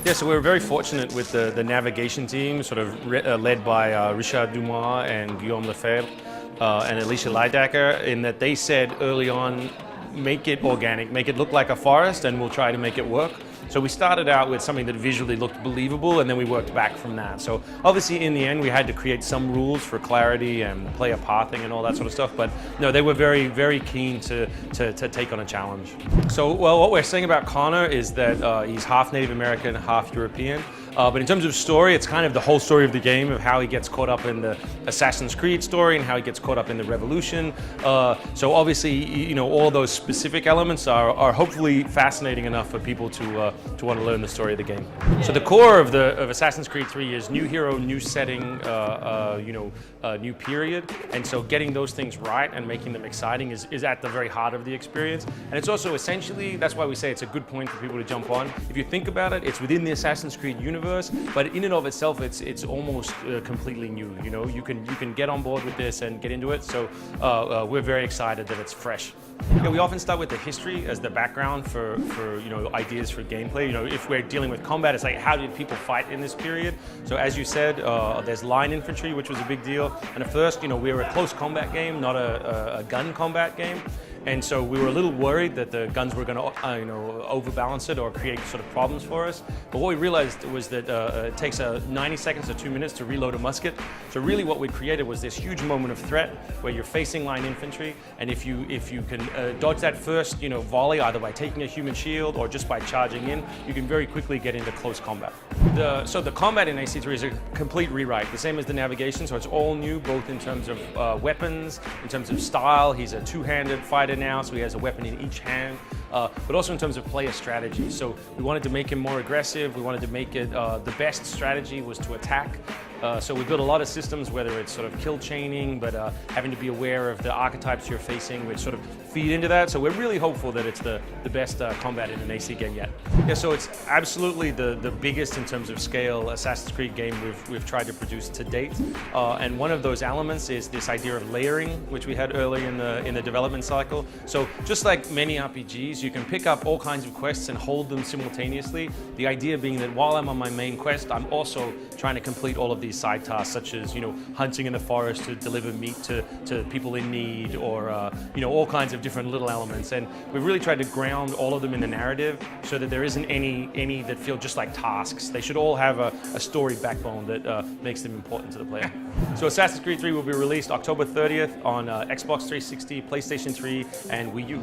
Yeah, so we were very fortunate with the navigation team, sort of led by Richard Dumas and Guillaume Lefebvre and Alicia Leidacker, in that they said early on, make it organic, make it look like a forest, and we'll try to make it work. So we started out with something that visually looked believable, and then we worked back from that. So obviously in the end we had to create some rules for clarity and player pathing and all that sort of stuff, but no, they were very, very keen to take on a challenge. So, well, what we're saying about Connor is that he's half Native American, half European. But in terms of story, it's kind of the whole story of the game, of how he gets caught up in the Assassin's Creed story and how he gets caught up in the Revolution. So obviously, you know, all those specific elements are hopefully fascinating enough for people to want to learn the story of the game. So the core of Assassin's Creed 3 is new hero, new setting, new period. And so getting those things right and making them exciting is at the very heart of the experience. And it's also essentially, that's why we say it's a good point for people to jump on. If you think about it, it's within the Assassin's Creed universe, but in and of itself, it's almost completely new. You know, you can get on board with this and get into it. So we're very excited that it's fresh. Yeah, we often start with the history as the background for ideas for gameplay. You know, if we're dealing with combat, it's like, how did people fight in this period? So as you said, there's line infantry, which was a big deal. And at first, you know, we were a close combat game, not a gun combat game. And so we were a little worried that the guns were going to, overbalance it or create sort of problems for us. But what we realized was that it takes 90 seconds or 2 minutes to reload a musket. So really what we created was this huge moment of threat where you're facing line infantry, and if you can dodge that first, volley, either by taking a human shield or just by charging in, you can very quickly get into close combat. So the combat in AC3 is a complete rewrite, the same as the navigation. So it's all new, both in terms of weapons, in terms of style. He's a two-handed fighter now, so he has a weapon in each hand, but also in terms of player strategy. So we wanted to make him more aggressive. We wanted to make it the best strategy was to attack. So we built a lot of systems, whether it's sort of kill chaining, but having to be aware of the archetypes you're facing, which sort of feed into that. So we're really hopeful that it's the best combat in an AC game yet. Yeah, so it's absolutely the biggest in terms of scale Assassin's Creed game we've tried to produce to date. And one of those elements is this idea of layering, which we had early in the development cycle. So just like many RPGs, you can pick up all kinds of quests and hold them simultaneously. The idea being that while I'm on my main quest, I'm also trying to complete all of these side tasks, such as hunting in the forest to deliver meat to people in need, or all kinds of different little elements. And we've really tried to ground all of them in the narrative so that there isn't any that feel just like tasks. They should all have a story backbone that makes them important to the player. So Assassin's Creed 3 will be released October 30th on Xbox 360, PlayStation 3, and Wii U.